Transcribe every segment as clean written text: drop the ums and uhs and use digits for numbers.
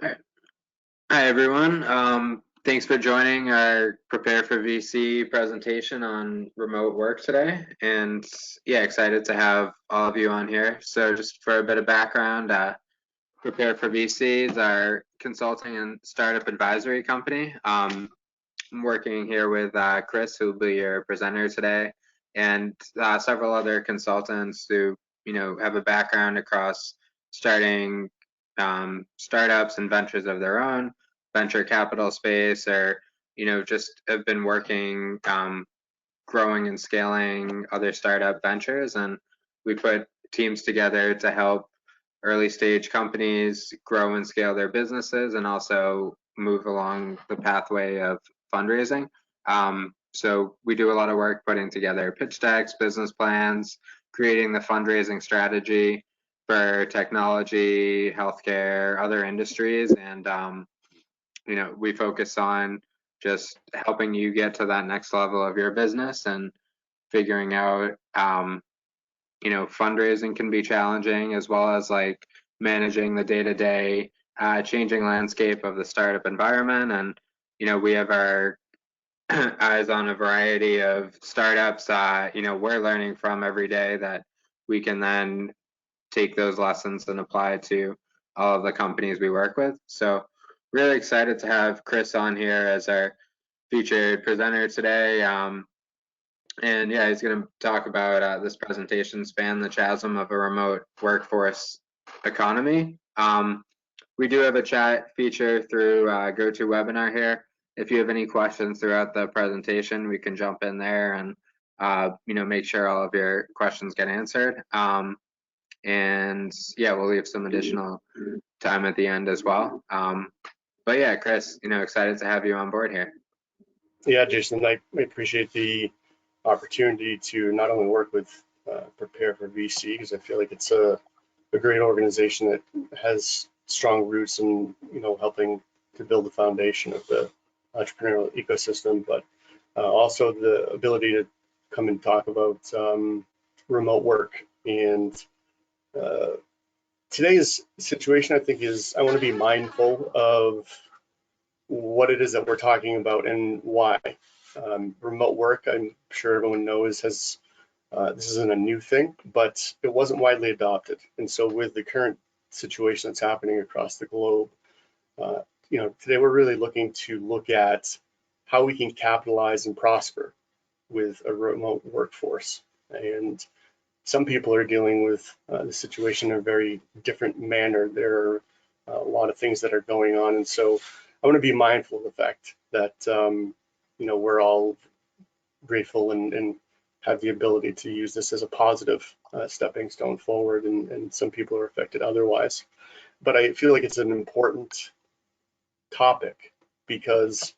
Hi, everyone. Thanks for joining our Prepare4VC presentation on remote work today. And yeah, excited to have all of you on here. So just for a bit of background, Prepare4VC is our consulting and startup advisory company. I'm working here with Chris, who will be your presenter today, and several other consultants who have a background across starting startups and ventures of their own, venture capital space, or just have been working growing and scaling other startup ventures. And we put teams together to help early stage companies grow and scale their businesses and also move along the pathway of fundraising. So we do a lot of work putting together pitch decks, business plans, creating the fundraising strategy for technology, healthcare, other industries. And we focus on just helping you get to that next level of your business and figuring out fundraising can be challenging, as well as like managing the day-to-day changing landscape of the startup environment. And we have our eyes on a variety of startups we're learning from every day that we can then take those lessons and apply it to all of the companies we work with. So really excited to have Chris on here as our featured presenter today. And yeah, he's going to talk about this presentation, Span the Chasm of a Remote Workforce Economy. We do have a chat feature through GoToWebinar here. If you have any questions throughout the presentation, we can jump in there and make sure all of your questions get answered. And yeah, we'll leave some additional time at the end as well. But yeah, Chris, excited to have you on board here. Yeah, Jason, I appreciate the opportunity to not only work with Prepare4VC, because I feel like it's a great organization that has strong roots in helping to build the foundation of the entrepreneurial ecosystem, but also the ability to come and talk about remote work. And today's situation, I think, is I want to be mindful of what it is that we're talking about and why. Remote work, I'm sure everyone knows, this isn't a new thing, but it wasn't widely adopted. And so with the current situation that's happening across the globe, today we're really looking to look at how we can capitalize and prosper with a remote workforce. And some people are dealing with the situation in a very different manner. There are a lot of things that are going on. And so I want to be mindful of the fact that, we're all grateful and have the ability to use this as a positive stepping stone forward, and some people are affected otherwise. But I feel like it's an important topic because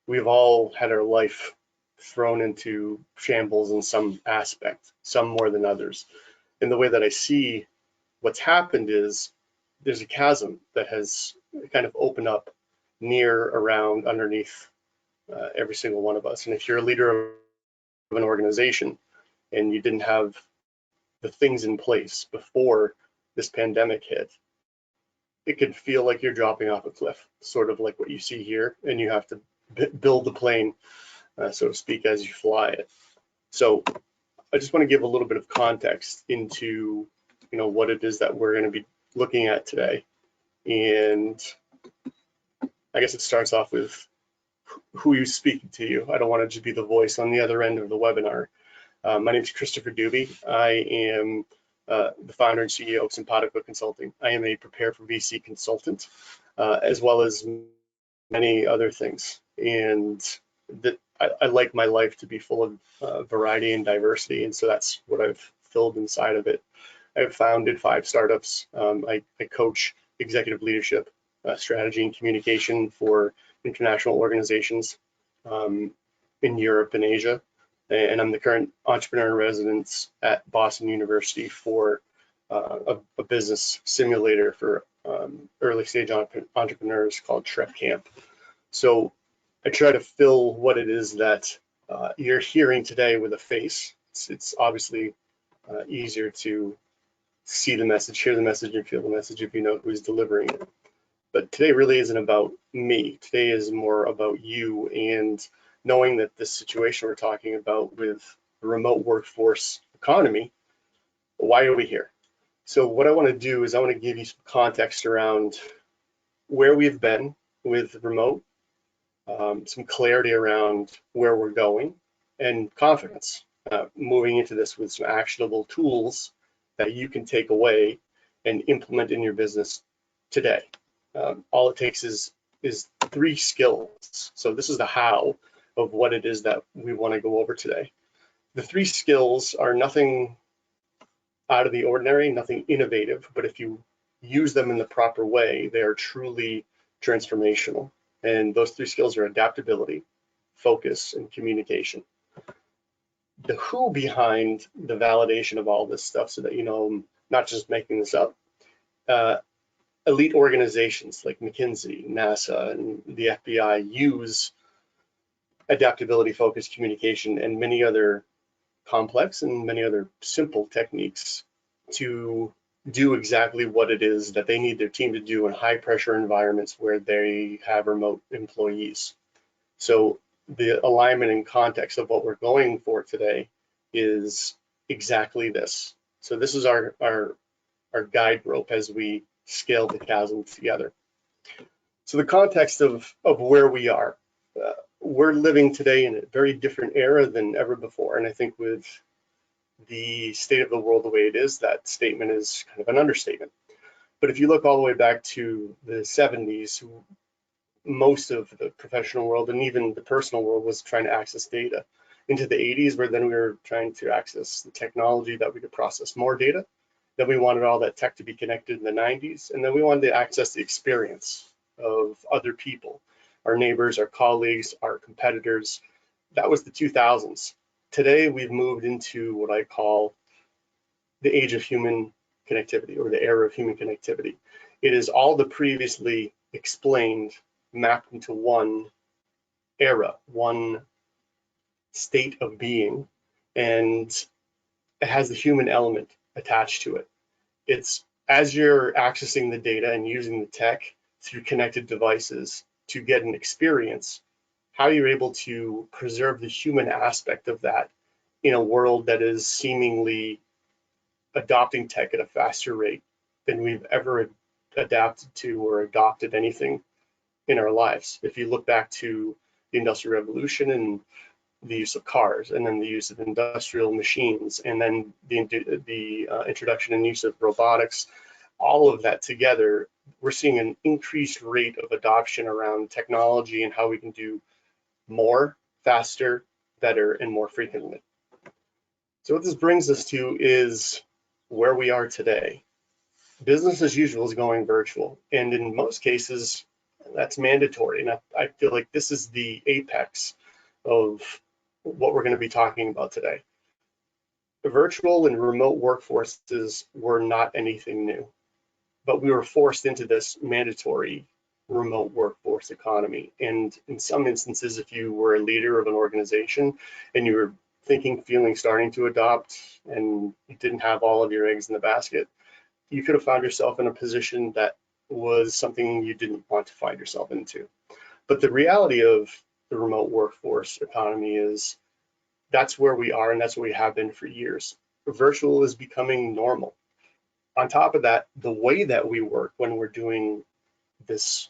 we've all had our life thrown into shambles in some aspect, some more than others. And the way that I see what's happened is there's a chasm that has kind of opened up near, around, underneath every single one of us. And if you're a leader of an organization and you didn't have the things in place before this pandemic hit, it could feel like you're dropping off a cliff, sort of like what you see here, and you have to build the plane, so to speak, as you fly it. So I just want to give a little bit of context into what it is that we're going to be looking at today. And I guess it starts off with who is speaking to you. I don't want to just be the voice on the other end of the webinar. My name is Christopher Dube. I am the founder and CEO of SIMPATICO Consulting. I am a Prepare4VC consultant, as well as many other things. And I like my life to be full of variety and diversity, and so that's what I've filled inside of it. I've founded 5 startups. I coach executive leadership, strategy, and communication for international organizations in Europe and Asia. And I'm the current entrepreneur in residence at Boston University for a business simulator for early stage entrepreneurs called TrepCamp. So I try to fill what it is that you're hearing today with a face. It's obviously easier to see the message, hear the message, and feel the message if you know who's delivering it. But today really isn't about me. Today is more about you, and knowing that this situation we're talking about with the remote workforce economy, why are we here? So what I want to do is I want to give you some context around where we've been with remote, some clarity around where we're going, and confidence moving into this with some actionable tools that you can take away and implement in your business today. All it takes is 3 skills. So this is the how of what it is that we want to go over today. The 3 skills are nothing out of the ordinary, nothing innovative, but if you use them in the proper way, they are truly transformational. And those 3 skills are adaptability, focus, and communication. The who behind the validation of all this stuff, so that you know I'm not just making this up, elite organizations like McKinsey, NASA, and the FBI use adaptability, focus, communication, and many other complex and many other simple techniques to do exactly what it is that they need their team to do in high pressure environments where they have remote employees. So the alignment and context of what we're going for today is exactly this. So this is our guide rope as we scale the chasm together. So the context of where we are, we're living today in a very different era than ever before. And I think with the state of the world the way it is, that statement is kind of an understatement. But if you look all the way back to the 70s, most of the professional world and even the personal world was trying to access data. Into the 80s, where then we were trying to access the technology that we could process more data. Then we wanted all that tech to be connected in the 90s. And then we wanted to access the experience of other people, our neighbors, our colleagues, our competitors. That was the 2000s. Today, we've moved into what I call the age of human connectivity, or the era of human connectivity. It is all the previously explained mapped into one era, one state of being, and it has the human element attached to it. It's as you're accessing the data and using the tech through connected devices to get an experience, how you're able to preserve the human aspect of that in a world that is seemingly adopting tech at a faster rate than we've ever adapted to or adopted anything in our lives. If you look back to the Industrial Revolution and the use of cars, and then the use of industrial machines, and then the introduction and use of robotics, all of that together, we're seeing an increased rate of adoption around technology and how we can do more, faster, better, and more frequently. So what this brings us to is where we are today. Business as usual is going virtual, and in most cases, that's mandatory. And I feel like this is the apex of what we're going to be talking about today. Virtual and remote workforces were not anything new, but we were forced into this mandatory remote workforce economy. And in some instances, if you were a leader of an organization and you were thinking, feeling, starting to adopt, and you didn't have all of your eggs in the basket, you could have found yourself in a position that was something you didn't want to find yourself into. But the reality of the remote workforce economy is that's where we are, and that's where we have been for years. Virtual is becoming normal. On top of that, the way that we work when we're doing this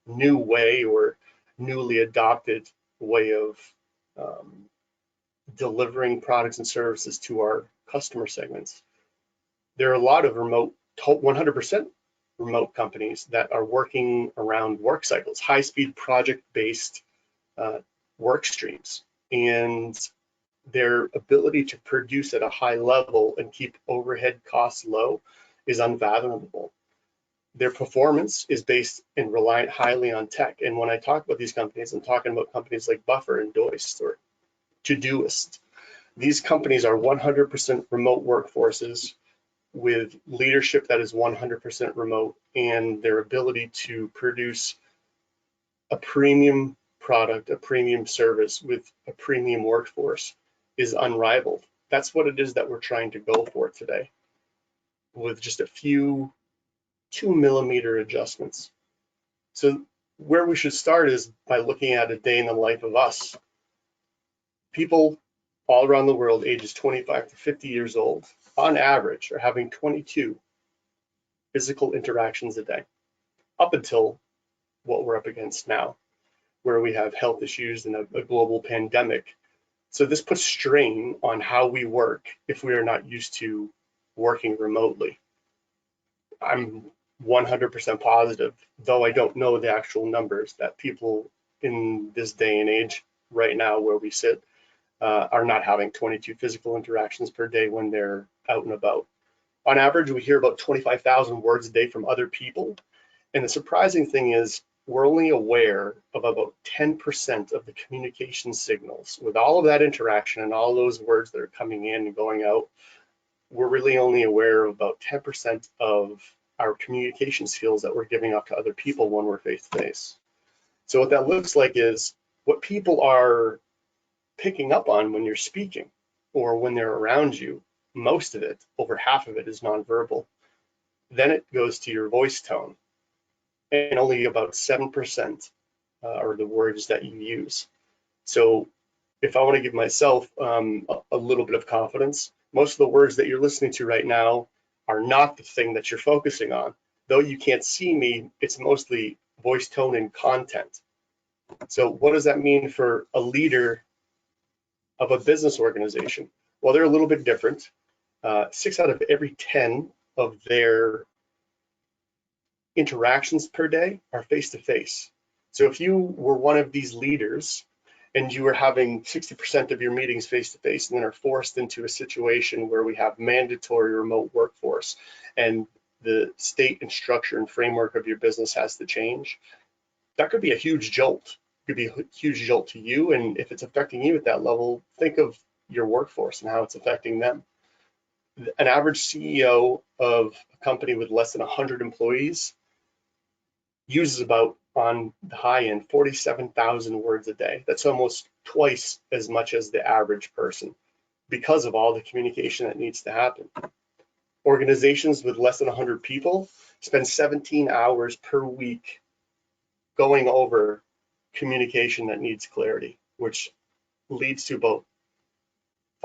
new way or newly adopted way of delivering products and services to our customer segments, there are a lot of 100% remote companies that are working around work cycles, high-speed project-based work streams, and their ability to produce at a high level and keep overhead costs low is unfathomable. Their performance is based and reliant highly on tech. And when I talk about these companies, I'm talking about companies like Buffer and Doist or Todoist. These companies are 100% remote workforces with leadership that is 100% remote, and their ability to produce a premium product, a premium service with a premium workforce is unrivaled. That's what it is that we're trying to go for today, with just a few 2mm adjustments. So where we should start is by looking at a day in the life of us. People all around the world, ages 25 to 50 years old, on average, are having 22 physical interactions a day, up until what we're up against now, where we have health issues and a global pandemic. So this puts strain on how we work if we are not used to working remotely. I'm 100% positive, though I don't know the actual numbers, that people in this day and age right now where we sit are not having 22 physical interactions per day when they're out and about. On average, we hear about 25,000 words a day from other people. And the surprising thing is we're only aware of about 10% of the communication signals. With all of that interaction and all those words that are coming in and going out, we're really only aware of about 10% of our communication skills that we're giving up to other people when we're face to face. So what that looks like is what people are picking up on when you're speaking or when they're around you. Most of it, over half of it, is nonverbal. Then it goes to your voice tone, and only about 7% are the words that you use. So if I want to give myself a little bit of confidence, most of the words that you're listening to right now are not the thing that you're focusing on. Though you can't see me, it's mostly voice tone and content. So what does that mean for a leader of a business organization? Well, they're a little bit different. 6 out of every 10 of their interactions per day are face-to-face. So if you were one of these leaders and you were having 60% of your meetings face-to-face and then are forced into a situation where we have mandatory remote workforce and the state and structure and framework of your business has to change, that could be a huge jolt. It could be a huge jolt to you. And if it's affecting you at that level, think of your workforce and how it's affecting them. An average CEO of a company with less than 100 employees uses about, on the high end, 47,000 words a day. That's almost twice as much as the average person because of all the communication that needs to happen. Organizations with less than 100 people spend 17 hours per week going over communication that needs clarity, which leads to about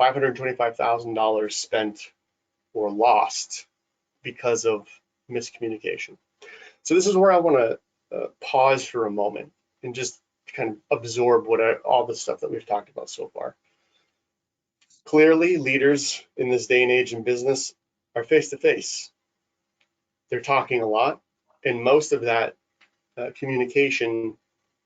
$525,000 spent or lost because of miscommunication. So this is where I want to pause for a moment and just kind of absorb all the stuff that we've talked about so far. Clearly, leaders in this day and age in business are face-to-face. They're talking a lot, and most of that communication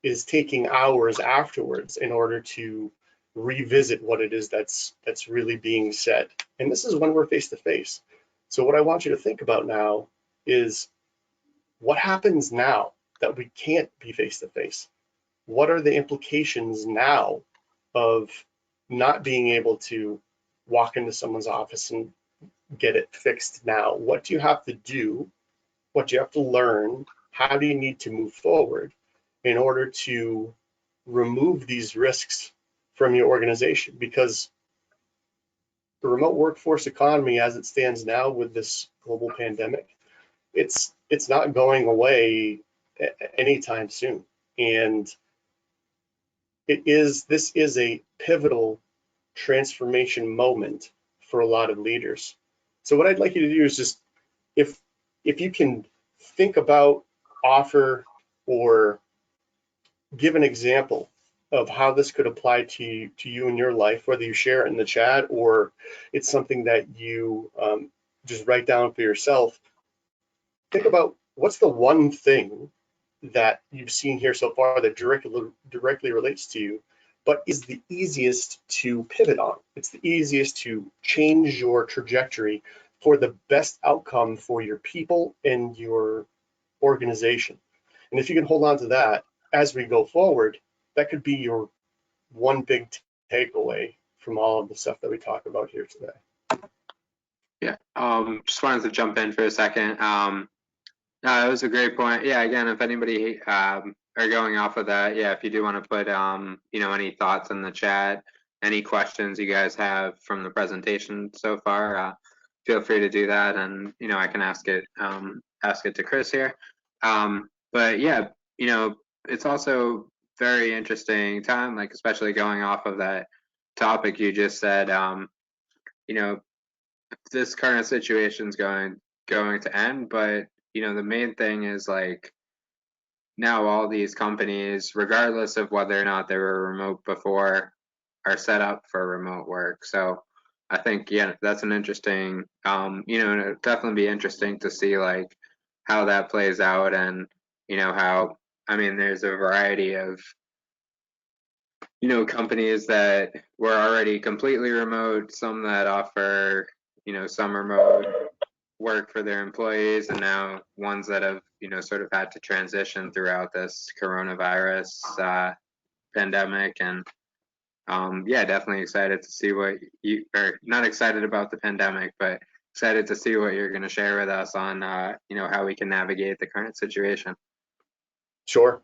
is taking hours afterwards in order to revisit what it is that's really being said. And this is when we're face-to-face. So what I want you to think about now is what happens now that we can't be face-to-face? What are the implications now of not being able to walk into someone's office and get it fixed now? What do you have to do? What do you have to learn? How do you need to move forward in order to remove these risks from your organization? Because the remote workforce economy as it stands now with this global pandemic, it's not going away anytime soon. And this is a pivotal transformation moment for a lot of leaders. So what I'd like you to do is just, if you can think about, offer, or give an example of how this could apply to you in your life, whether you share it in the chat or it's something that you just write down for yourself. Think about what's the one thing that you've seen here so far that directly relates to you, but is the easiest to pivot on. It's the easiest to change your trajectory for the best outcome for your people and your organization. And if you can hold on to that as we go forward, that could be your one big takeaway from all of the stuff that we talk about here today. Yeah, just wanted to jump in for a second. No, it was a great point. Yeah, again, if anybody are going off of that, yeah, if you do want to put any thoughts in the chat, any questions you guys have from the presentation so far, feel free to do that, and I can ask it to Chris here. But yeah, you know, it's also very interesting time, like especially going off of that topic you just said. You know, this current situation's going to end, but you know, the main thing is like now all these companies, regardless of whether or not they were remote before, are set up for remote work. So I think, yeah, that's an interesting, you know, it'll definitely be interesting to see like how that plays out, and you know how, I mean, there's a variety of, you know, companies that were already completely remote, some that offer, you know, some remote work for their employees, and now ones that have, you know, sort of had to transition throughout this coronavirus pandemic. And yeah, definitely excited to see what you, or not excited about the pandemic, but excited to see what you're going to share with us on, you know, how we can navigate the current situation. Sure.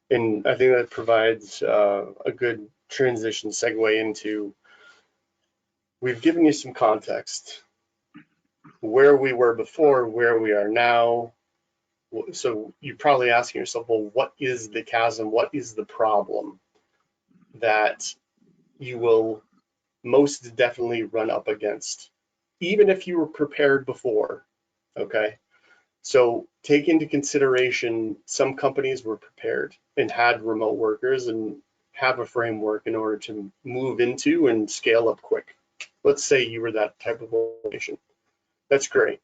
And I think that provides a good transition segue into, we've given you some context, where we were before, where we are now. So you're probably asking yourself, well, what is the chasm? What is the problem that you will most definitely run up against, even if you were prepared before? Okay. So take into consideration, some companies were prepared and had remote workers and have a framework in order to move into and scale up quick. Let's say you were that type of organization. That's great.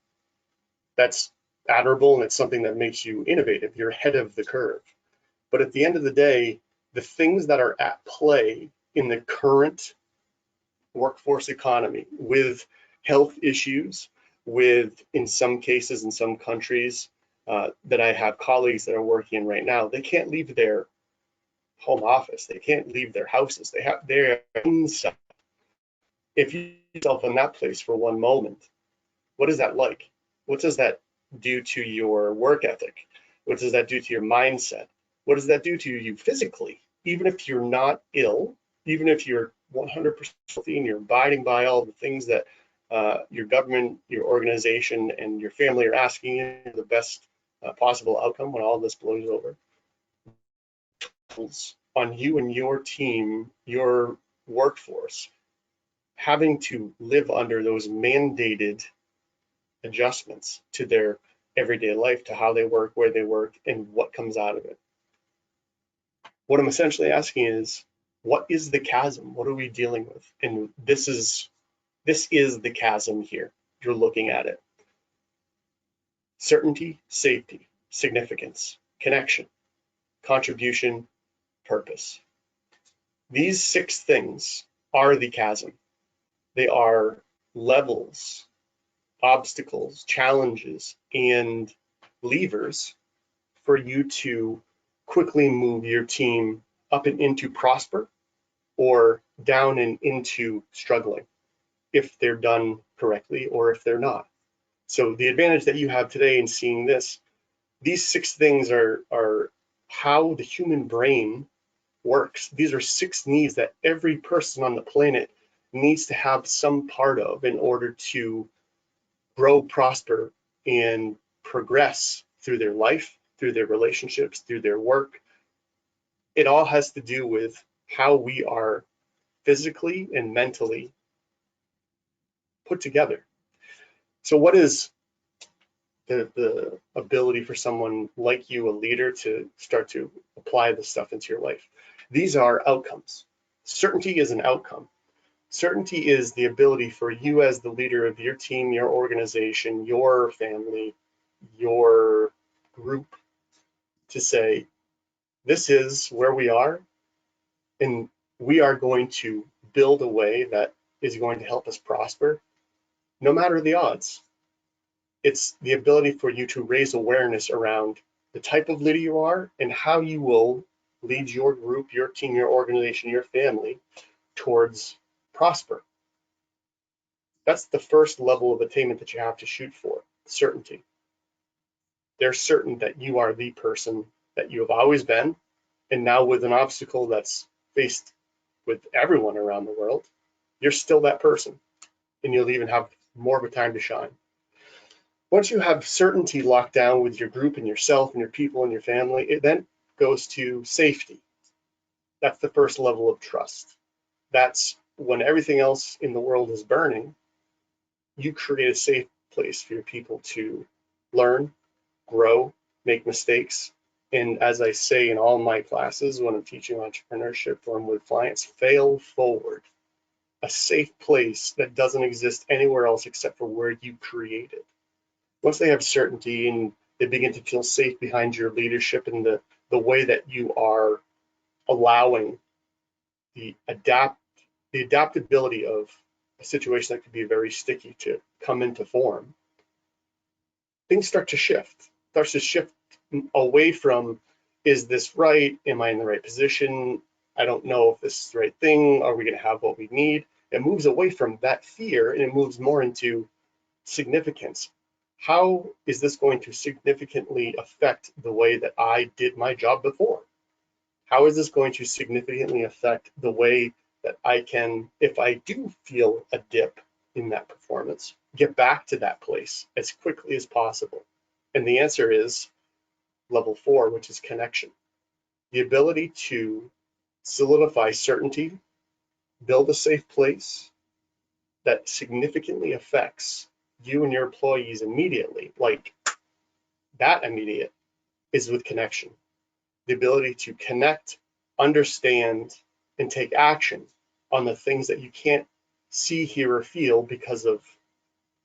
That's admirable, and it's something that makes you innovative. You're ahead of the curve. But at the end of the day, the things that are at play in the current workforce economy, with health issues, with, in some cases, in some countries that I have colleagues that are working in right now, they can't leave their home office. They can't leave their houses. They have their inside. If you put yourself in that place for one moment, what is that like? What does that do to your work ethic? What does that do to your mindset? What does that do to you physically? Even if you're not ill, even if you're 100% healthy and you're abiding by all the things that your government, your organization, and your family are asking you, the best possible outcome when all this blows over. On you and your team, your workforce, having to live under those mandated adjustments to their everyday life, to how they work, where they work, and what comes out of it. What I'm essentially asking is, what is the chasm? What are we dealing with? And this is the chasm here. You're looking at it. Certainty, safety, significance, connection, contribution, purpose. These 6 things are the chasm. They are levels, obstacles, challenges, and levers for you to quickly move your team up and into prosper, or down and into struggling, if they're done correctly or if they're not. So the advantage that you have today in seeing this, these 6 things are how the human brain works. These are 6 needs that every person on the planet needs to have some part of in order to grow, prosper, and progress through their life, through their relationships, through their work. It all has to do with how we are physically and mentally put together. So what is the ability for someone like you, a leader, to start to apply this stuff into your life? These are outcomes. Certainty is an outcome. Certainty is the ability for you as the leader of your team, your organization, your family, your group, to say, this is where we are, and we are going to build a way that is going to help us prosper, no matter the odds. It's the ability for you to raise awareness around the type of leader you are and how you will lead your group, your team, your organization, your family towards prosper. That's the first level of attainment that you have to shoot for, certainty. They're certain that you are the person that you have always been, and now with an obstacle that's faced with everyone around the world, you're still that person, and you'll even have more of a time to shine. Once you have certainty locked down with your group and yourself and your people and your family, then goes to safety. That's the first level of trust. That's when everything else in the world is burning, you create a safe place for your people to learn, grow, make mistakes. And as I say in all my classes when I'm teaching entrepreneurship or I'm with clients, fail forward. A safe place that doesn't exist anywhere else except for where you create it. Once they have certainty and they begin to feel safe behind your leadership and the way that you are allowing the adaptability of a situation that could be very sticky to come into form, things start to shift. Starts to shift away from, is this right? Am I in the right position? I don't know if this is the right thing. Are we going to have what we need? It moves away from that fear and it moves more into significance. How is this going to significantly affect the way that I did my job before? How is this going to significantly affect the way that I can, if I do feel a dip in that performance, get back to that place as quickly as possible? And the answer is level 4, which is connection. The ability to solidify certainty, build a safe place that significantly affects you and your employees immediately, like that immediate, is with connection. The ability to connect, understand, and take action on the things that you can't see, hear, or feel because of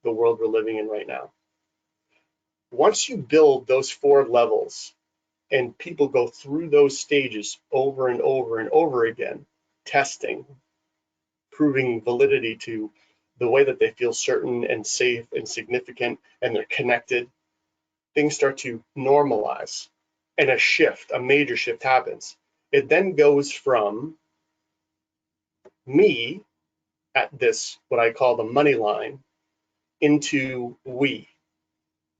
the world we're living in right now. Once you build those 4 levels and people go through those stages over and over and over again, testing, proving validity to the way that they feel certain and safe and significant and they're connected, things start to normalize and a shift, a major shift happens. It then goes from me at this, what I call the money line, into we.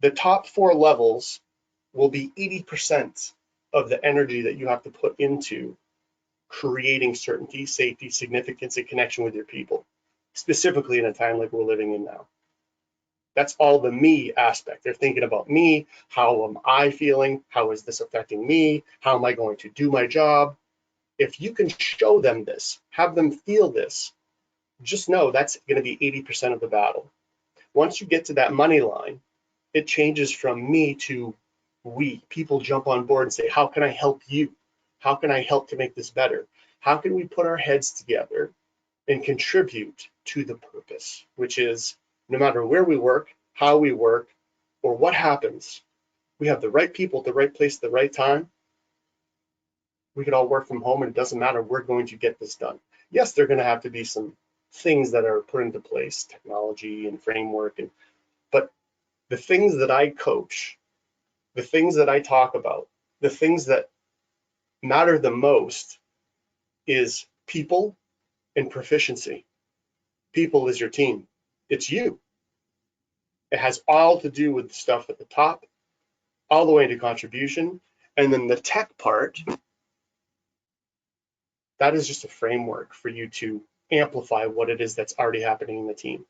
The top 4 levels will be 80% of the energy that you have to put into creating certainty, safety, significance, and connection with your people, specifically in a time like we're living in now. That's all the me aspect. They're thinking about me. How am I feeling? How is this affecting me? How am I going to do my job? If you can show them this, have them feel this, just know that's going to be 80% of the battle. Once you get to that money line, it changes from me to we. People jump on board and say, how can I help you? How can I help to make this better? How can we put our heads together and contribute to the purpose, which is no matter where we work, how we work, or what happens, we have the right people at the right place at the right time. We could all work from home and it doesn't matter, we're going to get this done. Yes, there are going to have to be some things that are put into place, technology and framework, but the things that I coach, the things that I talk about, the things that matter the most is people and proficiency. People is your team. It's you. It has all to do with the stuff at the top, all the way into contribution. And then the tech part, that is just a framework for you to amplify what it is that's already happening in the team.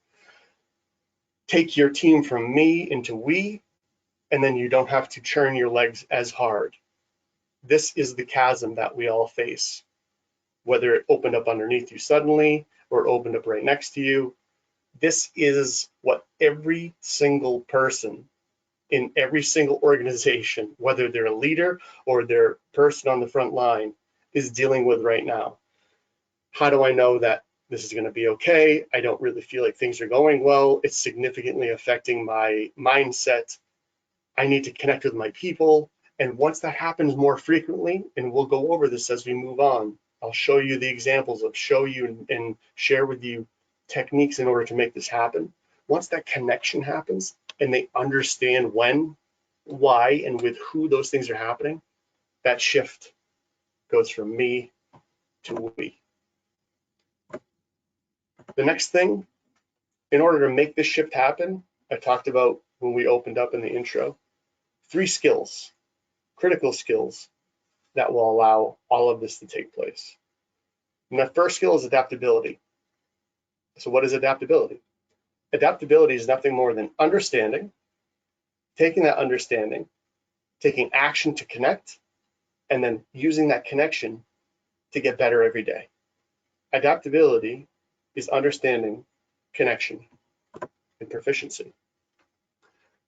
Take your team from me into we, and then you don't have to churn your legs as hard. This is the chasm that we all face, whether it opened up underneath you suddenly or it opened up right next to you. This is what every single person in every single organization, whether they're a leader or they're a person on the front line, is dealing with right now. How do I know that this is going to be okay? I don't really feel like things are going well. It's significantly affecting my mindset. I need to connect with my people. And once that happens more frequently, and we'll go over this as we move on, I'll show you the examples of show you and share with you techniques in order to make this happen. Once that connection happens and they understand when, why, and with who those things are happening, that shift goes from me to we. The next thing, in order to make this shift happen, I talked about when we opened up in the intro, 3 skills, critical skills that will allow all of this to take place. And the first skill is adaptability. So what is adaptability? Adaptability is nothing more than understanding, taking that understanding, taking action to connect, and then using that connection to get better every day. Adaptability is understanding, connection, and proficiency.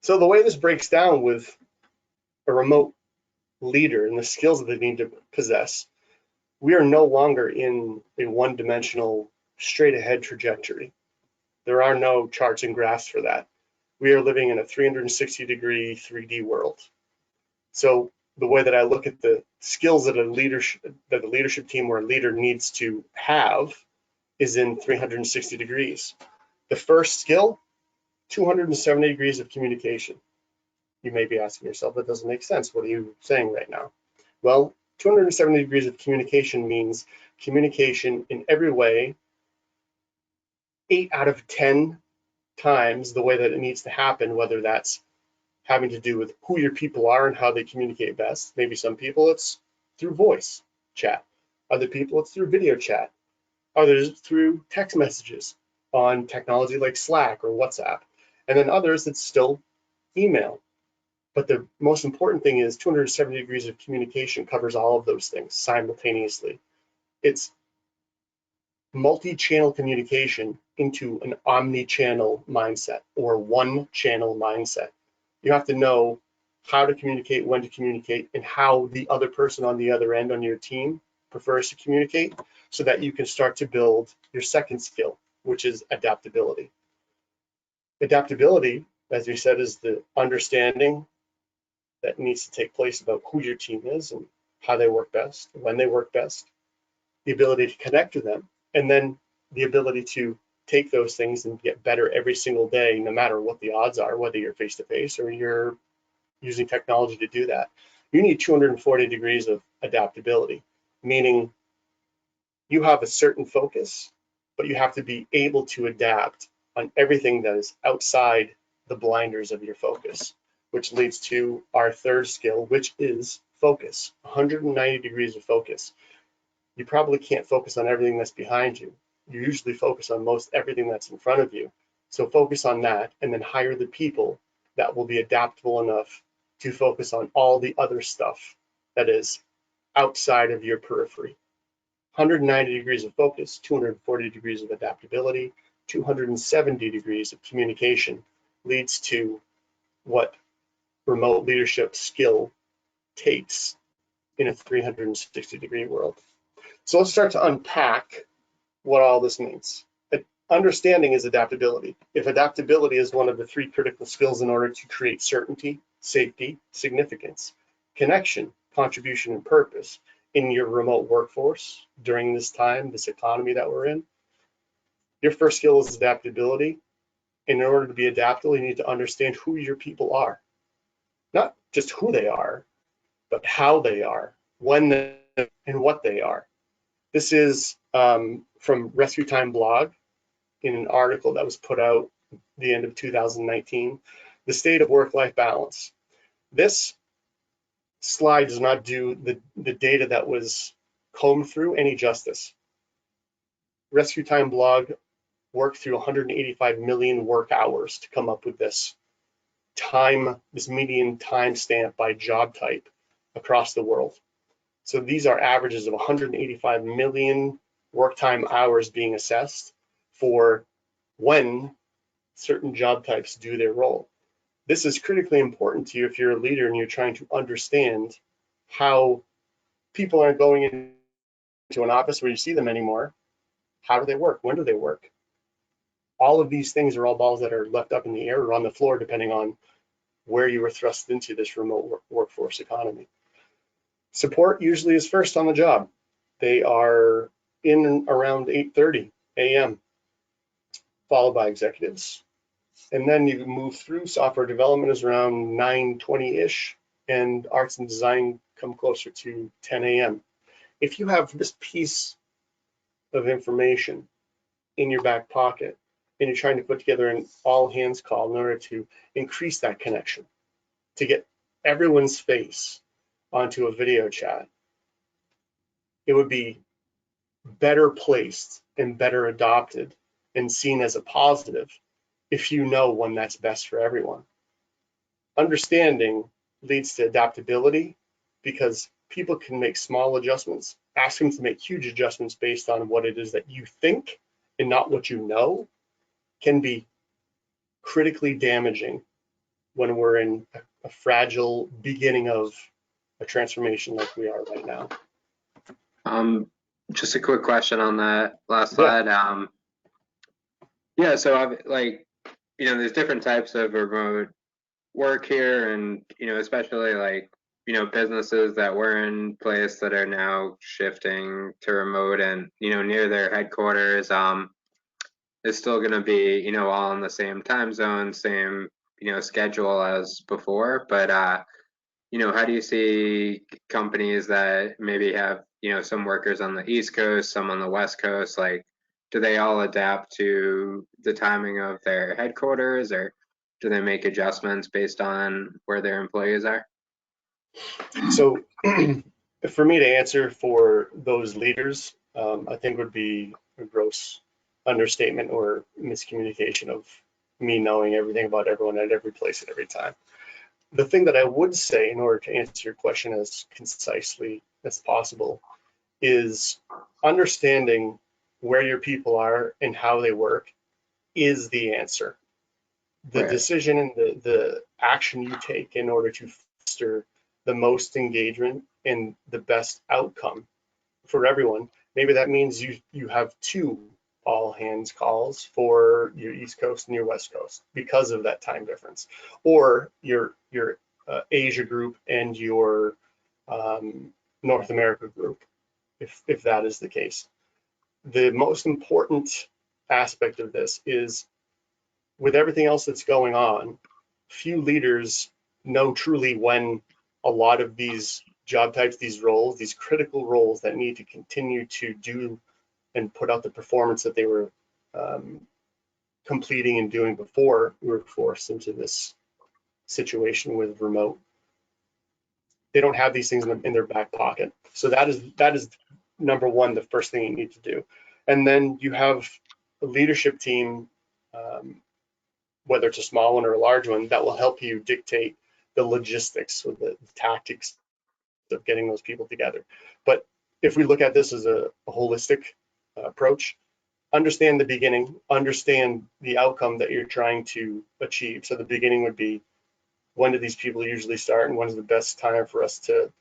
So the way this breaks down with a remote leader and the skills that they need to possess, we are no longer in a one-dimensional, straight-ahead trajectory. There are no charts and graphs for that. We are living in a 360-degree 3D world. So the way that I look at the skills that the leadership team or a leader needs to have is in 360 degrees. The first skill, 270 degrees of communication. You may be asking yourself, that doesn't make sense. What are you saying right now? Well, 270 degrees of communication means communication in every way, 8 out of 10 times the way that it needs to happen, whether that's having to do with who your people are and how they communicate best. Maybe some people it's through voice chat. Other people it's through video chat. Others through text messages on technology like Slack or WhatsApp. And then others it's still email. But the most important thing is 270 degrees of communication covers all of those things simultaneously. It's multi-channel communication into an omni-channel mindset or one-channel mindset. You have to know how to communicate, when to communicate, and how the other person on the other end on your team prefers to communicate so that you can start to build your second skill, which is adaptability. Adaptability, as we said, is the understanding that needs to take place about who your team is and how they work best, when they work best, the ability to connect with them, and then the ability to take those things and get better every single day, no matter what the odds are, whether you're face-to-face or you're using technology to do that. You need 240 degrees of adaptability, meaning you have a certain focus, but you have to be able to adapt on everything that is outside the blinders of your focus, which leads to our third skill, which is focus, 190 degrees of focus. You probably can't focus on everything that's behind you. You usually focus on most everything that's in front of you. So focus on that and then hire the people that will be adaptable enough to focus on all the other stuff that is outside of your periphery. 190 degrees of focus, 240 degrees of adaptability, 270 degrees of communication leads to what remote leadership skill takes in a 360-degree world. So let's start to unpack what all this means. Understanding is adaptability. If adaptability is one of the 3 critical skills in order to create certainty, safety, significance, connection, contribution, and purpose in your remote workforce during this time, this economy that we're in, your first skill is adaptability. In order to be adaptable, you need to understand who your people are. Not just who they are, but how they are, when they, and what they are. This is from Rescue Time blog in an article that was put out at the end of 2019, the state of work-life balance. This slide does not do the data that was combed through any justice. Rescue Time blog worked through 185 million work hours to come up with this median time stamp by job type across the world. So these are averages of 185 million work time hours being assessed for when certain job types do their role. This is critically important to you if you're a leader and you're trying to understand how people aren't going into an office where you see them anymore. How do they work? When do they work? All of these things are all balls that are left up in the air or on the floor, depending on where you were thrust into this remote workforce economy. Support usually is first on the job. They are in around 8:30 a.m., followed by executives. And then you move through software development is around 9:20-ish, and arts and design come closer to 10 a.m. If you have this piece of information in your back pocket and you're trying to put together an all hands call in order to increase that connection, to get everyone's face onto a video chat, it would be better placed and better adopted and seen as a positive if you know when that's best for everyone. Understanding leads to adaptability because people can make small adjustments. Ask them to make huge adjustments based on what it is that you think and not what you know can be critically damaging when we're in a fragile beginning of a transformation like we are right now. Just a quick question on that last Yeah. slide. Yeah, so like, there's different types of remote work here, and especially like businesses that were in place that are now shifting to remote, and near their headquarters is still going to be all in the same time zone, same schedule as before. But how do you see companies that maybe have some workers on the East Coast, some on the West Coast, like do they all adapt to the timing of their headquarters, or do they make adjustments based on where their employees are? So for me to answer for those leaders, I think would be a gross understatement or miscommunication of me knowing everything about everyone at every place at every time. The thing that I would say in order to answer your question as concisely as possible is understanding where your people are and how they work is the answer. The Right. decision and the action you take in order to foster the most engagement and the best outcome for everyone. Maybe that means you have 2 all hands calls for your East Coast and your West Coast because of that time difference, or your Asia group and your North America group, if that is the case. The most important aspect of this is, with everything else that's going on, few leaders know truly when a lot of these job types, these roles, these critical roles that need to continue to do and put out the performance that they were completing and doing before we were forced into this situation with remote. They don't have these things in their back pocket. So that is number one, the first thing you need to do. And then you have a leadership team, whether it's a small one or a large one, that will help you dictate the logistics or the tactics of getting those people together. But if we look at this as a holistic approach, understand the beginning, understand the outcome that you're trying to achieve. So the beginning would be, when do these people usually start, and when's the best time for us to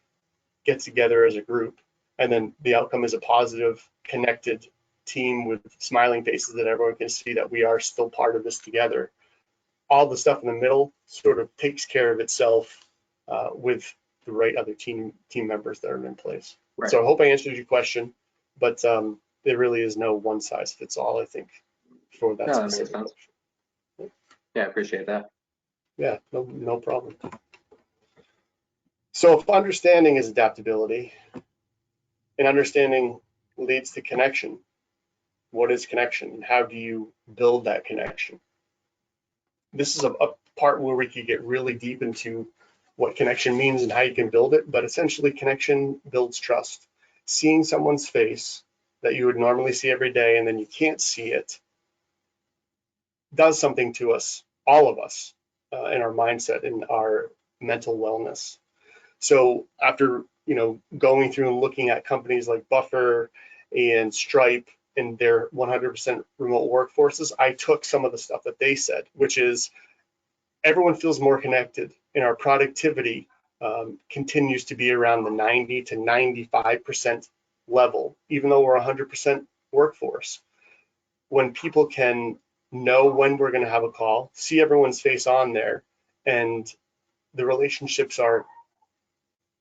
get together as a group? And then the outcome is a positive, connected team with smiling faces that everyone can see that we are still part of this together. All the stuff in the middle sort of takes care of itself with the right other team members that are in place. Right. So I hope I answered your question, but there really is no one size fits all, I think, for that specific question. Yeah, I appreciate that. Yeah, no problem. So if understanding is adaptability and understanding leads to connection, what is connection and how do you build that connection? This is a part where we could get really deep into what connection means and how you can build it, but essentially connection builds trust. Seeing someone's face that you would normally see every day and then you can't see it does something to us, all of us, in our mindset, in our mental wellness. So after going through and looking at companies like Buffer and Stripe and their 100% remote workforces, I took some of the stuff that they said, which is everyone feels more connected, and our productivity continues to be around the 90 to 95% level, even though we're 100% workforce. When people can know when we're going to have a call, see everyone's face on there, and the relationships are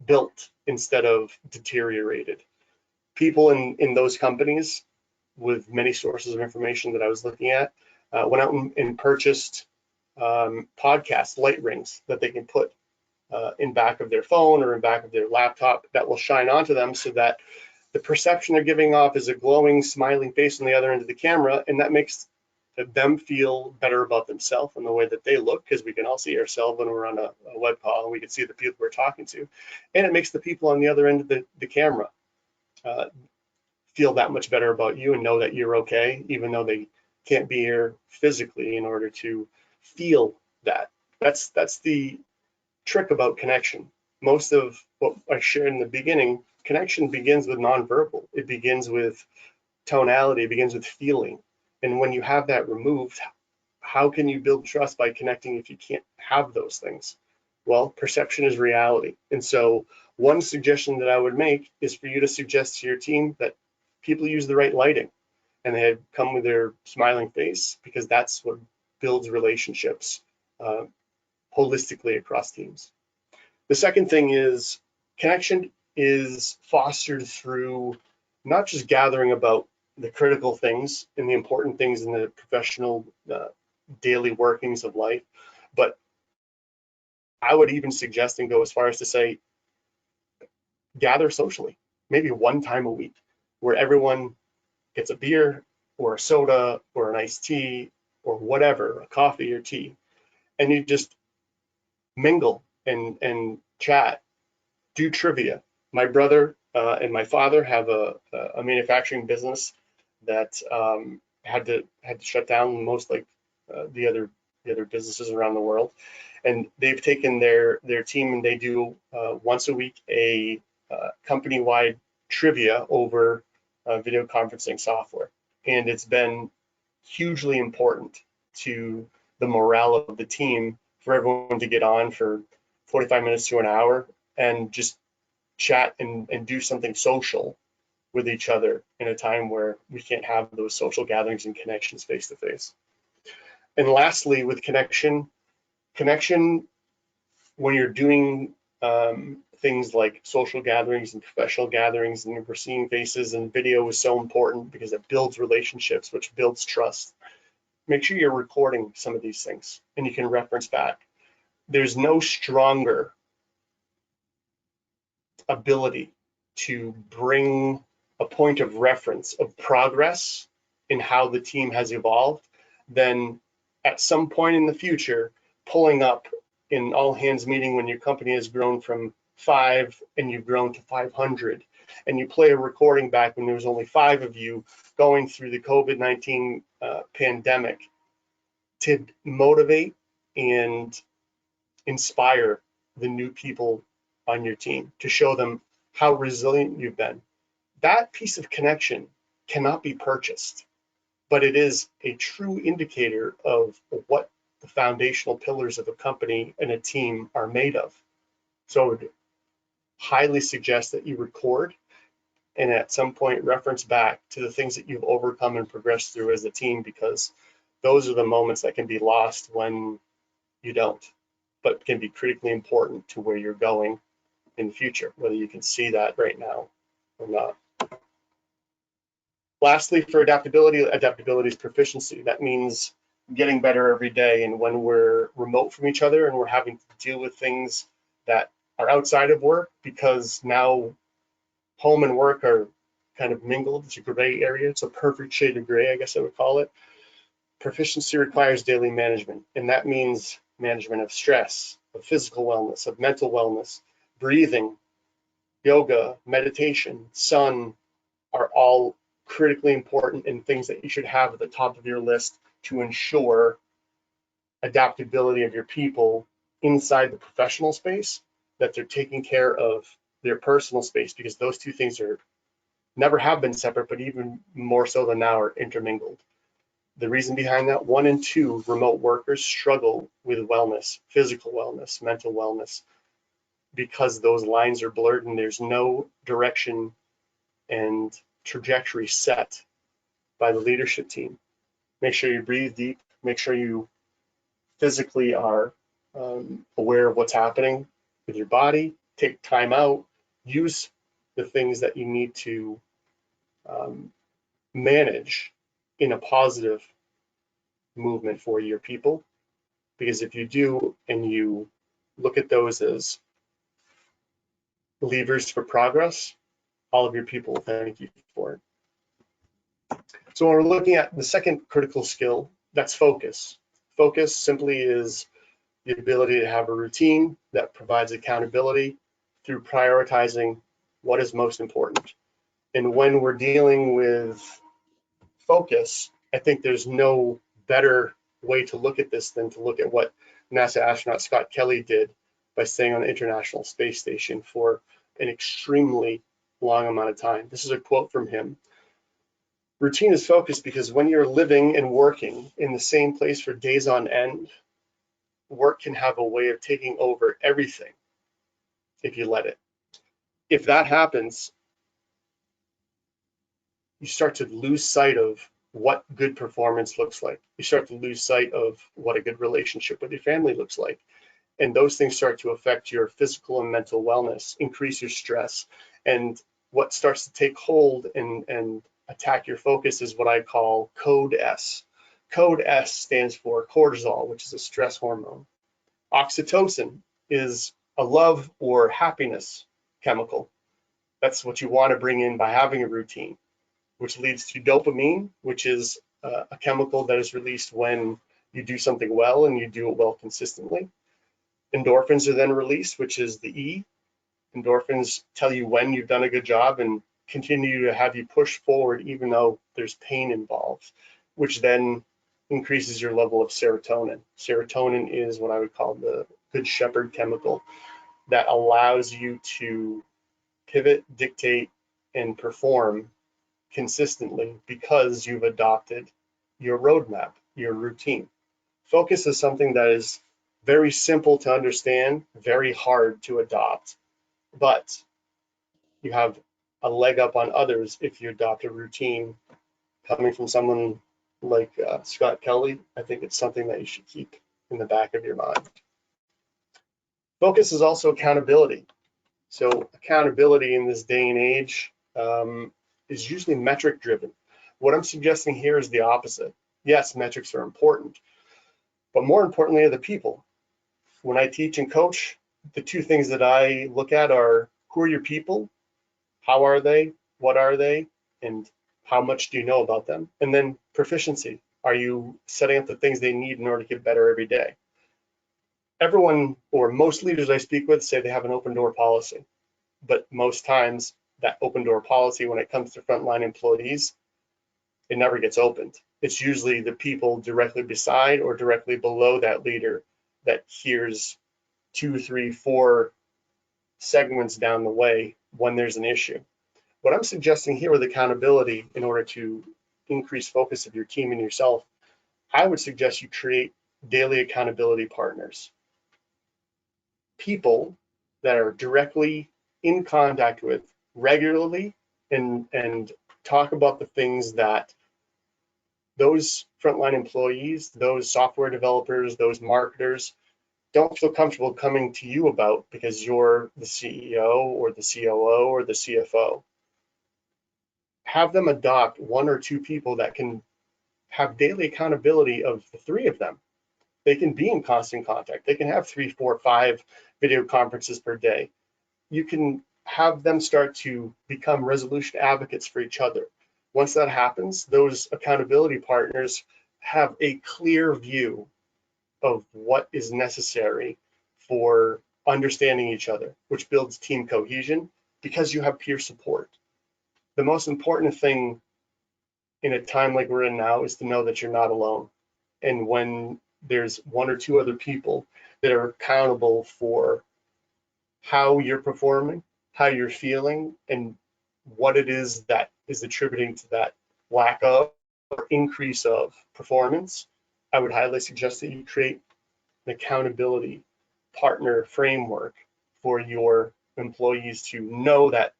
built instead of deteriorated. People in those companies with many sources of information that I was looking at went out and purchased podcast light rings that they can put in back of their phone or in back of their laptop that will shine onto them, so that the perception they're giving off is a glowing, smiling face on the other end of the camera, and that makes them feel better about themselves and the way that they look, because we can all see ourselves when we're on a web call, and we can see the people we're talking to, and it makes the people on the other end of the camera feel that much better about you and know that you're okay, even though they can't be here physically in order to feel that. That's the trick about connection. most of what I shared in the beginning, connection begins with nonverbal. It begins with tonality, it begins with feeling. And when you have that removed, how can you build trust by connecting if you can't have those things? Well, perception is reality. And so one suggestion that I would make is for you to suggest to your team that people use the right lighting and they come with their smiling face, because that's what builds relationships holistically across teams. The second thing is connection is fostered through not just gathering about the critical things and the important things in the professional daily workings of life, but I would even suggest and go as far as to say, gather socially, maybe one time a week, where everyone gets a beer or a soda or an iced tea or whatever, a coffee or tea, and you just mingle and chat, do trivia. My brother and my father have a manufacturing business that had to shut down, most like the other businesses around the world, and they've taken their team and they do once a week a company-wide trivia over video conferencing software, and it's been hugely important to the morale of the team for everyone to get on for 45 minutes to an hour and just chat and do something social with each other in a time where we can't have those social gatherings and connections face to face. And lastly, with connection, when you're doing things like social gatherings and professional gatherings and we're seeing faces, and video is so important because it builds relationships, which builds trust. Make sure you're recording some of these things and you can reference back. There's no stronger ability to bring a point of reference of progress in how the team has evolved than at some point in the future pulling up in all hands meeting when your company has grown from 5 and you've grown to 500, and you play a recording back when there was only 5 of you going through the COVID-19 pandemic to motivate and inspire the new people on your team, to show them how resilient you've been. That piece of connection cannot be purchased, but it is a true indicator of what the foundational pillars of a company and a team are made of. So I would highly suggest that you record and at some point reference back to the things that you've overcome and progressed through as a team, because those are the moments that can be lost when you don't, but can be critically important to where you're going in the future, whether you can see that right now or not. Lastly, for adaptability is proficiency. That means getting better every day. And when we're remote from each other and we're having to deal with things that are outside of work, because now home and work are kind of mingled, it's a gray area, it's a perfect shade of gray, I guess I would call it. Proficiency requires daily management, and that means management of stress, of physical wellness, of mental wellness, breathing, yoga, meditation, sun are all critically important and things that you should have at the top of your list to ensure adaptability of your people inside the professional space, that they're taking care of their personal space, because those two things are never have been separate, but even more so than now are intermingled. The reason behind that, 1 and 2 remote workers struggle with wellness, physical wellness, mental wellness, because those lines are blurred and there's no direction and trajectory set by the leadership team. Make sure you breathe deep, make sure you physically are aware of what's happening with your body, take time out, use the things that you need to manage in a positive movement for your people. Because if you do and you look at those as levers for progress, all of your people will thank you for it. So when we're looking at the second critical skill, that's focus. Focus simply is the ability to have a routine that provides accountability through prioritizing what is most important. And when we're dealing with focus, I think there's no better way to look at this than to look at what NASA astronaut Scott Kelly did by staying on the International Space Station for an extremely long amount of time. This is a quote from him. Routine is focused because when you're living and working in the same place for days on end, work can have a way of taking over everything if you let it. If that happens, you start to lose sight of what good performance looks like. You start to lose sight of what a good relationship with your family looks like. And those things start to affect your physical and mental wellness, increase your stress. And what starts to take hold and attack your focus is what I call code S. Code S stands for cortisol, which is a stress hormone. Oxytocin is a love or happiness chemical. That's what you want to bring in by having a routine, which leads to dopamine, which is a chemical that is released when you do something well and you do it well consistently. Endorphins are then released, which is the E. Endorphins tell you when you've done a good job and continue to have you push forward even though there's pain involved, which then increases your level of serotonin. Serotonin is what I would call the good shepherd chemical that allows you to pivot, dictate, and perform consistently because you've adopted your roadmap, your routine. Focus is something that is very simple to understand, very hard to adopt, but you have a leg up on others if you adopt a routine. Coming from someone like Scott Kelly, I think it's something that you should keep in the back of your mind. Focus is also accountability. So accountability in this day and age is usually metric driven. What I'm suggesting here is the opposite. Yes, metrics are important, but more importantly are the people. When I teach and coach, the two things that I look at are who are your people, how are they, what are they, and how much do you know about them? And then proficiency. Are you setting up the things they need in order to get better every day? Everyone or most leaders I speak with say they have an open door policy, but most times that open door policy, when it comes to frontline employees, it never gets opened. It's usually the people directly beside or directly below that leader that hears 2, 3, 4 segments down the way when there's an issue. What I'm suggesting here with accountability, in order to increase focus of your team and yourself, I would suggest you create daily accountability partners. People that are directly in contact with regularly and talk about the things that those frontline employees, those software developers, those marketers don't feel comfortable coming to you about because you're the CEO or the COO or the CFO. Have them adopt 1 or 2 people that can have daily accountability of the 3 of them. They can be in constant contact. They can have 3, 4, 5 video conferences per day. You can have them start to become resolution advocates for each other. Once that happens, those accountability partners have a clear view of what is necessary for understanding each other, which builds team cohesion because you have peer support. The most important thing in a time like we're in now is to know that you're not alone. And when there's 1 or 2 other people that are accountable for how you're performing, how you're feeling, and what it is that is attributing to that lack of or increase of performance, I would highly suggest that you create an accountability partner framework for your employees to know that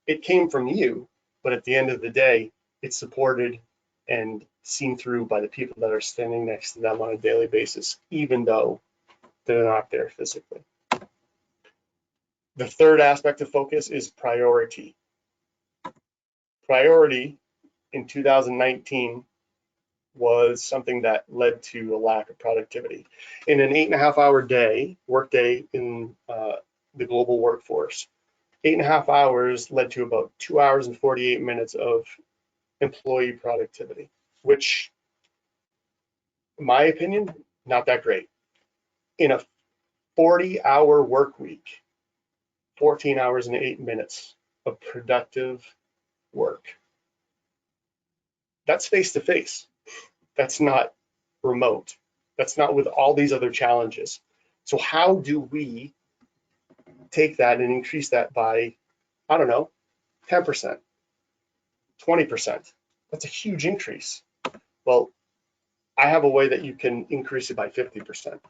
it came from you, but at the end of the day, it's supported and seen through by the people that are standing next to them on a daily basis, even though they're not there physically. The third aspect of focus is priority. Priority in 2019 was something that led to a lack of productivity. In an 8.5-hour day, workday in the global workforce, 8.5 hours led to about 2 hours and 48 minutes of employee productivity, which, in my opinion, not that great. In a 40-hour work week, 14 hours and 8 minutes of productive work. That's face-to-face. That's not remote. That's not with all these other challenges. So how do we take that and increase that by, I don't know, 10%, 20%. That's a huge increase. Well, I have a way that you can increase it by 50%.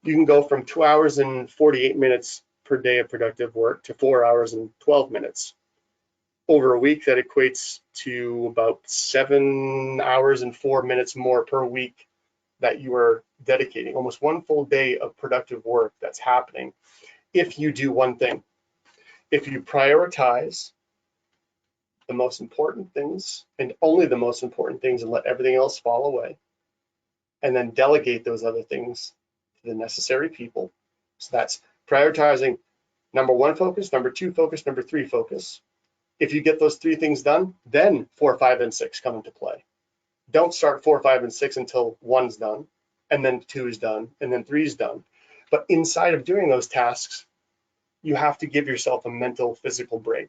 You can go from 2 hours and 48 minutes per day of productive work to 4 hours and 12 minutes. Over a week, that equates to about 7 hours and 4 minutes more per week that you are dedicating, almost one full day of productive work that's happening if you do one thing. If you prioritize the most important things and only the most important things and let everything else fall away, and then delegate those other things to the necessary people. So that's prioritizing number 1 focus, number 2 focus, number 3 focus. If you get those 3 things done, then 4, 5, and 6 come into play. Don't start 4, 5, and 6 until 1's done, and then 2 is done, and then 3 is done. But inside of doing those tasks, you have to give yourself a mental, physical break.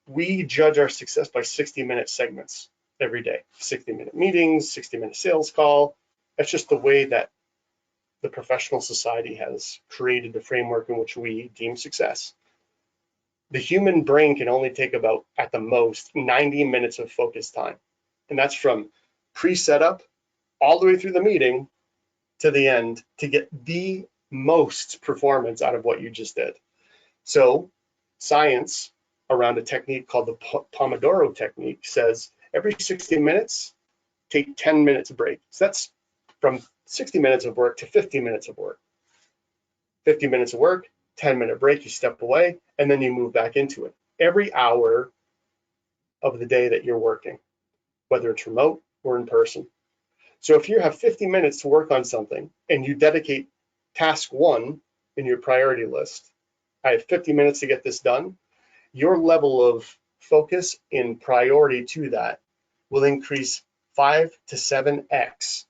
We judge our success by 60-minute segments every day, 60-minute meetings, 60-minute sales call. That's just the way that the professional society has created the framework in which we deem success. The human brain can only take about, at the most, 90 minutes of focus time. And that's from pre-setup all the way through the meeting to the end to get the most performance out of what you just did. So science around a technique called the Pomodoro technique says every 60 minutes, take 10 minutes break. So that's from 60 minutes of work to 50 minutes of work. 50 minutes of work, 10-minute break, you step away, and then you move back into it. Every hour of the day that you're working, whether it's remote or in person. So if you have 50 minutes to work on something and you dedicate task 1 in your priority list, I have 50 minutes to get this done, your level of focus and priority to that will increase 5 to 7x.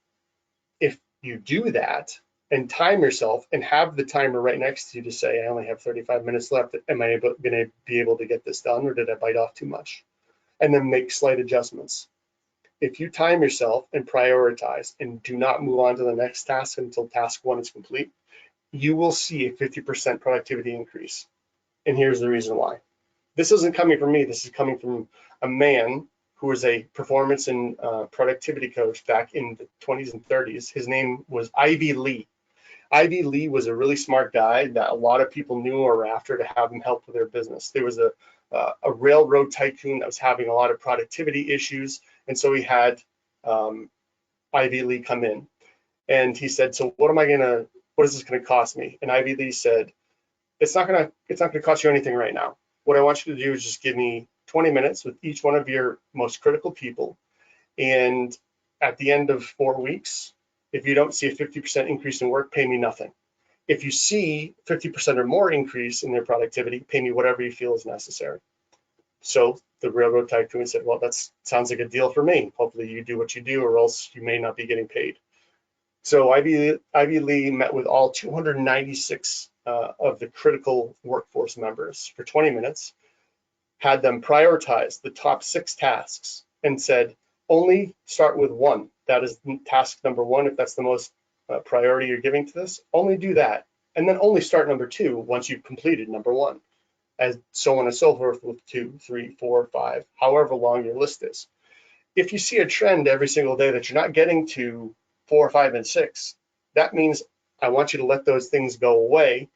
If you do that and time yourself and have the timer right next to you to say, I only have 35 minutes left, am I going to be able to get this done, or did I bite off too much? And then make slight adjustments. If you time yourself and prioritize and do not move on to the next task until task 1 is complete, you will see a 50% productivity increase. And here's the reason why. This isn't coming from me. This is coming from a man who was a performance and productivity coach back in the 20s and 30s. His name was Ivy Lee. Ivy Lee was a really smart guy that a lot of people knew or were after to have him help with their business. There was a railroad tycoon that was having a lot of productivity issues, and so he had Ivy Lee come in, and he said, "So what is this gonna cost me?" And Ivy Lee said, "It's not gonna cost you anything right now. What I want you to do is just give me 20 minutes with each one of your most critical people, and at the end of 4 weeks, if you don't see a 50% increase in work, pay me nothing. If you see 50% or more increase in their productivity, pay me whatever you feel is necessary." So the railroad tycoon said, "Well, that sounds like a deal for me. Hopefully you do what you do, or else you may not be getting paid." So Ivy Lee met with all 296 of the critical workforce members for 20 minutes, had them prioritize the top 6 tasks, and said, only start with 1. That is task number 1. If that's the most priority you're giving to this, only do that. And then only start number 2 once you've completed number 1, and so on and so forth with 2, 3, 4, 5, however long your list is. If you see a trend every single day that you're not getting to 4, 5, and 6, that means I want you to let those things go away,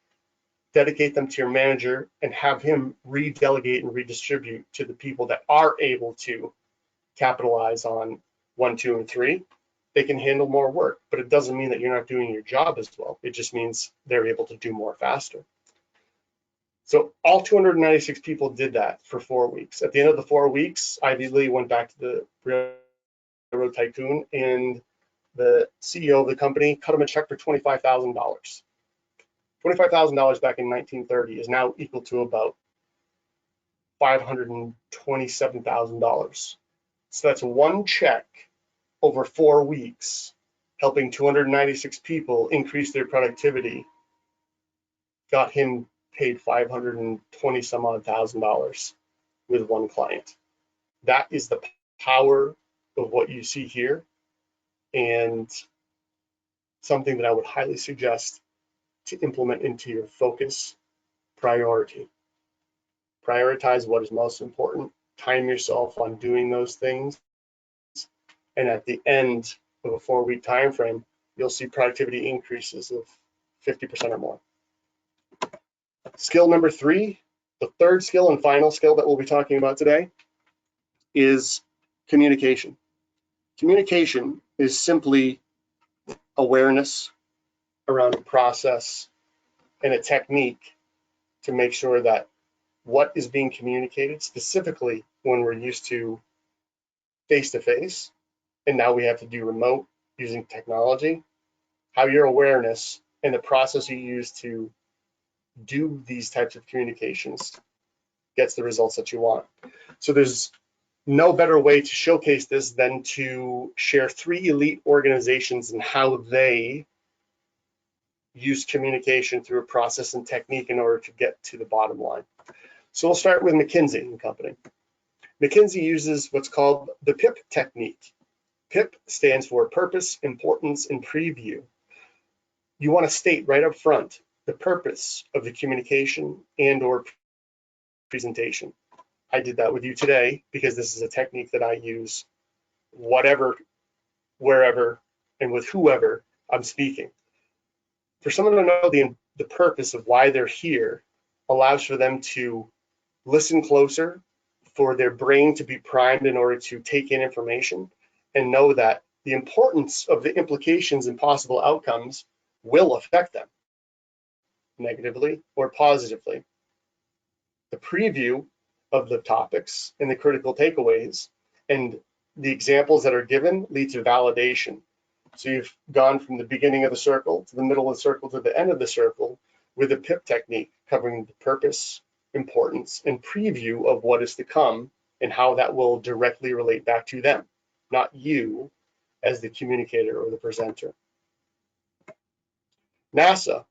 dedicate them to your manager, and have him redelegate and redistribute to the people that are able to capitalize on 1, 2, and 3. They can handle more work, but it doesn't mean that you're not doing your job as well. It just means they're able to do more faster. So all 296 people did that for 4 weeks. At the end of the 4 weeks, Ivy Lee went back to the railroad tycoon, and the CEO of the company cut him a check for $25,000. $25,000 back in 1930 is now equal to about $527,000. So that's one check over 4 weeks, helping 296 people increase their productivity, got him paid $520 some odd thousand with one client. That is the power of what you see here, and something that I would highly suggest to implement into your focus, priority. Prioritize what is most important. Time yourself on doing those things. And at the end of a 4-week time frame, you'll see productivity increases of 50% or more. Skill number 3, the third skill and final skill that we'll be talking about today, is communication. Communication is simply awareness around a process and a technique to make sure that what is being communicated, specifically when we're used to face-to-face, and now we have to do remote using technology, how your awareness and the process you use to do these types of communications gets the results that you want. So there's no better way to showcase this than to share 3 elite organizations and how they use communication through a process and technique in order to get to the bottom line. So we'll start with McKinsey & Company. McKinsey uses what's called the PIP technique. PIP stands for Purpose, Importance, and Preview. You want to state right up front the purpose of the communication and or presentation. I did that with you today because this is a technique that I use whatever, wherever, and with whoever I'm speaking. For someone to know the purpose of why they're here allows for them to listen closer, for their brain to be primed in order to take in information and know that the importance of the implications and possible outcomes will affect them negatively or positively. The preview of the topics and the critical takeaways and the examples that are given lead to validation. So you've gone from the beginning of the circle to the middle of the circle to the end of the circle with the PIP technique, covering the purpose, importance, and preview of what is to come and how that will directly relate back to them, not you as the communicator or the presenter. NASA,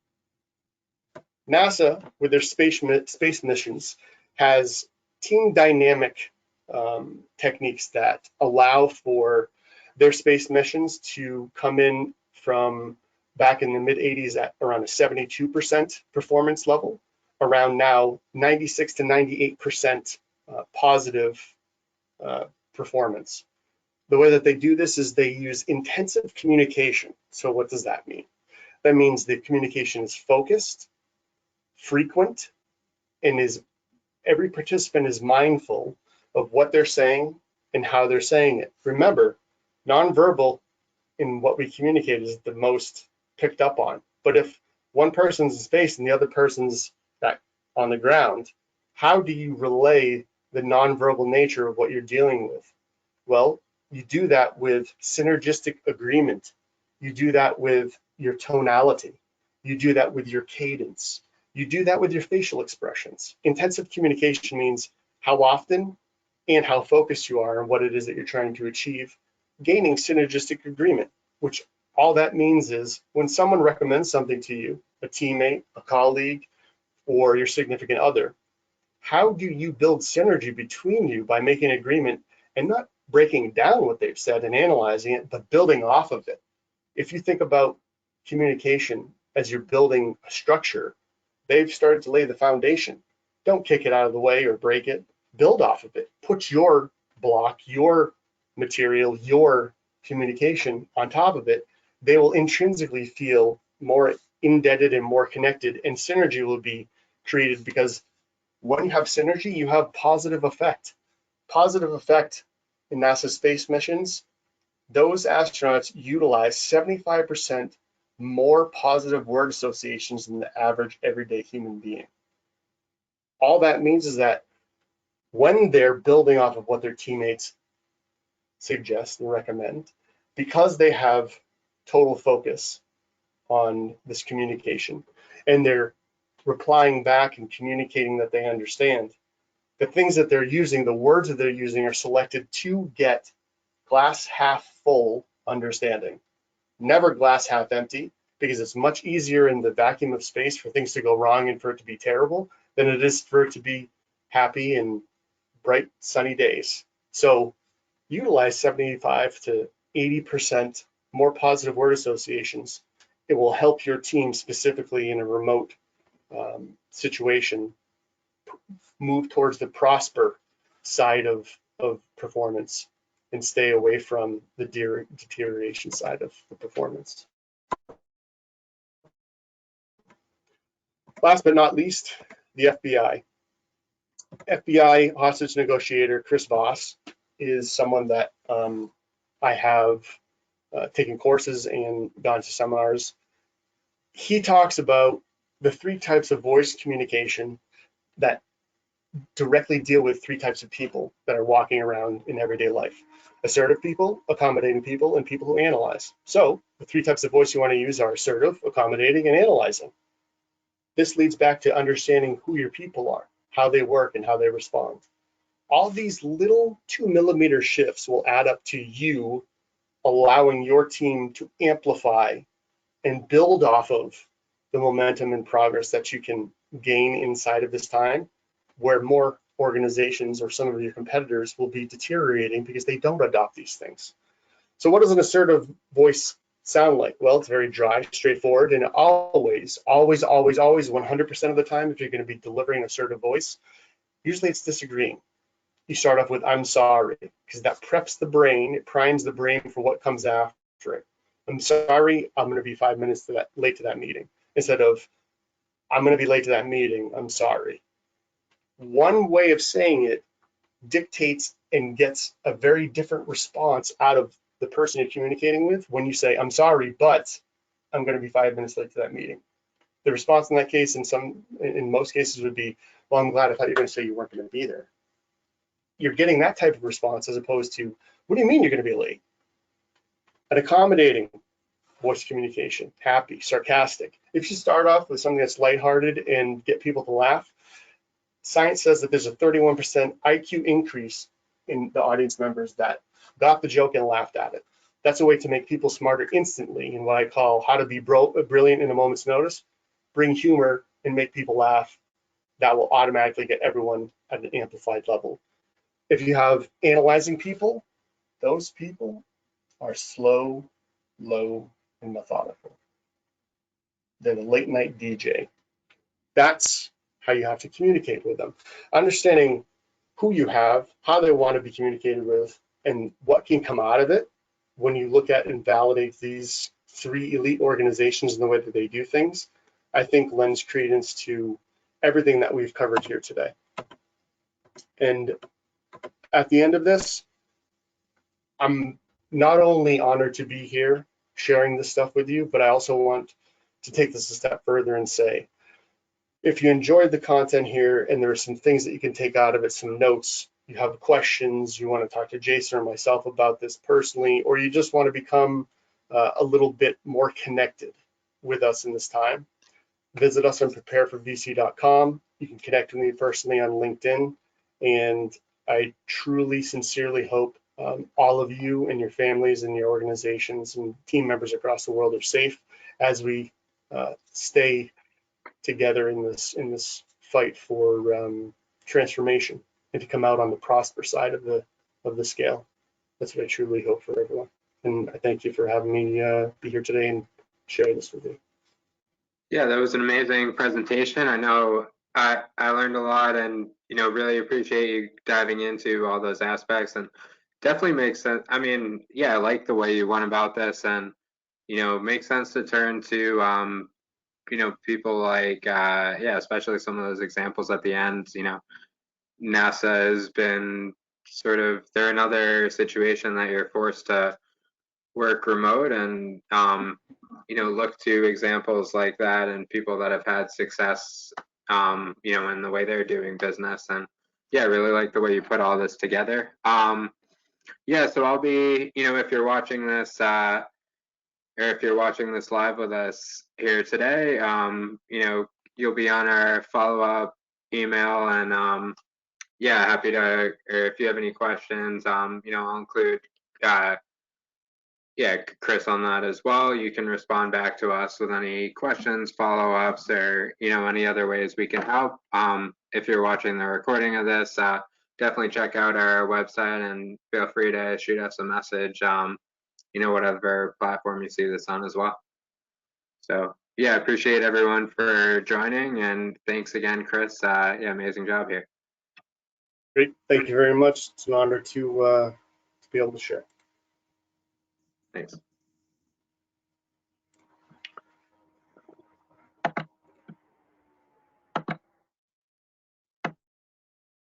with their space missions, has team dynamic techniques that allow for their space missions to come in from back in the mid-80s at around a 72% performance level, around now 96 to 98% positive performance. The way that they do this is they use intensive communication. So what does that mean? That means the communication is focused, frequent, and every participant is mindful of what they're saying and how they're saying it. Remember, nonverbal in what we communicate is the most picked up on. But if one person's in space and the other person's back on the ground, how do you relay the nonverbal nature of what you're dealing with? Well, you do that with synergistic agreement. You do that with your tonality. You do that with your cadence. You do that with your facial expressions. Intensive communication means how often and how focused you are on what it is that you're trying to achieve, gaining synergistic agreement, which all that means is when someone recommends something to you, a teammate, a colleague, or your significant other, how do you build synergy between you by making an agreement and not breaking down what they've said and analyzing it, but building off of it? If you think about communication as you're building a structure, they've started to lay the foundation. Don't kick it out of the way or break it. Build off of it. Put your block, your material, your communication on top of it. They will intrinsically feel more indebted and more connected, and synergy will be created because when you have synergy, you have positive effect. Positive effect in NASA space missions, those astronauts utilize 75% more positive word associations than the average everyday human being. All that means is that when they're building off of what their teammates suggest and recommend, because they have total focus on this communication and they're replying back and communicating that they understand, the things that they're using, the words that they're using are selected to get glass half full understanding, never glass half empty, because it's much easier in the vacuum of space for things to go wrong and for it to be terrible than it is for it to be happy and bright sunny days. So utilize 75 to 80% more positive word associations. It will help your team specifically in a remote situation, move towards the prosper side of performance and stay away from the deterioration side of the performance. Last but not least, the FBI. FBI hostage negotiator Chris Voss is someone that I have taken courses and gone to seminars. He talks about the 3 types of voice communication that directly deal with 3 types of people that are walking around in everyday life: assertive people, accommodating people, and people who analyze. So the 3 types of voice you want to use are assertive, accommodating, and analyzing. This leads back to understanding who your people are, how they work, and how they respond. All these little 2mm shifts will add up to you allowing your team to amplify and build off of the momentum and progress that you can gain inside of this time, where more organizations or some of your competitors will be deteriorating because they don't adopt these things. So what does an assertive voice sound like? Well, it's very dry, straightforward, and always, 100% of the time, if you're going to be delivering assertive voice, usually it's disagreeing. You start off with "I'm sorry," because that preps the brain, it primes the brain for what comes after it. "I'm sorry, I'm going to be 5 minutes late to that meeting," instead of "I'm going to be late to that meeting, I'm sorry." One way of saying it dictates and gets a very different response out of the person you're communicating with when you say, "I'm sorry, but I'm going to be 5 minutes late to that meeting." The response in that case, in most cases, would be, "Well, I'm glad. I thought you were going to say you weren't going to be there." You're getting that type of response as opposed to, "What do you mean you're going to be late?" An accommodating voice communication, happy, sarcastic. If you start off with something that's lighthearted and get people to laugh, science says that there's a 31% IQ increase in the audience members that got the joke and laughed at it. That's a way to make people smarter instantly, in what I call how to be brilliant in a moment's notice. Bring humor and make people laugh. That will automatically get everyone at an amplified level. If you have analyzing people, those people are slow, low, and methodical. They're the late night DJ. That's how you have to communicate with them. Understanding who you have, how they want to be communicated with, and what can come out of it when you look at and validate these 3 elite organizations and the way that they do things, I think lends credence to everything that we've covered here today. And at the end of this, I'm not only honored to be here sharing this stuff with you, but I also want to take this a step further and say, if you enjoyed the content here and there are some things that you can take out of it, some notes, you have questions, you want to talk to Jason or myself about this personally, or you just want to become a little bit more connected with us in this time, visit us on Prepare4VC.com. You can connect with me personally on LinkedIn, and I truly, sincerely hope all of you and your families and your organizations and team members across the world are safe as we stay together in this fight for transformation and to come out on the prosper side of the scale. That's what I truly hope for everyone. And I thank you for having me be here today and share this with you. Yeah, that was an amazing presentation. I know I learned a lot, and really appreciate you diving into all those aspects, and definitely makes sense. I mean, yeah, I like the way you went about this, and it makes sense to turn to people like yeah, especially some of those examples at the end. NASA has been they're another situation that you're forced to work remote, and look to examples like that and people that have had success in the way they're doing business. And yeah, I really like the way you put all this together. Yeah, so I'll be, if you're watching this or if you're watching this live with us here today, you'll be on our follow-up email, and yeah, happy to, or if you have any questions, I'll include yeah, Chris on that as well. You can respond back to us with any questions, follow-ups, or any other ways we can help. If you're watching the recording of this, definitely check out our website and feel free to shoot us a message. Whatever platform you see this on as well. So yeah, appreciate everyone for joining, and thanks again, Chris. Yeah, amazing job here. Great. Thank you very much. It's an honor to be able to share. Thanks.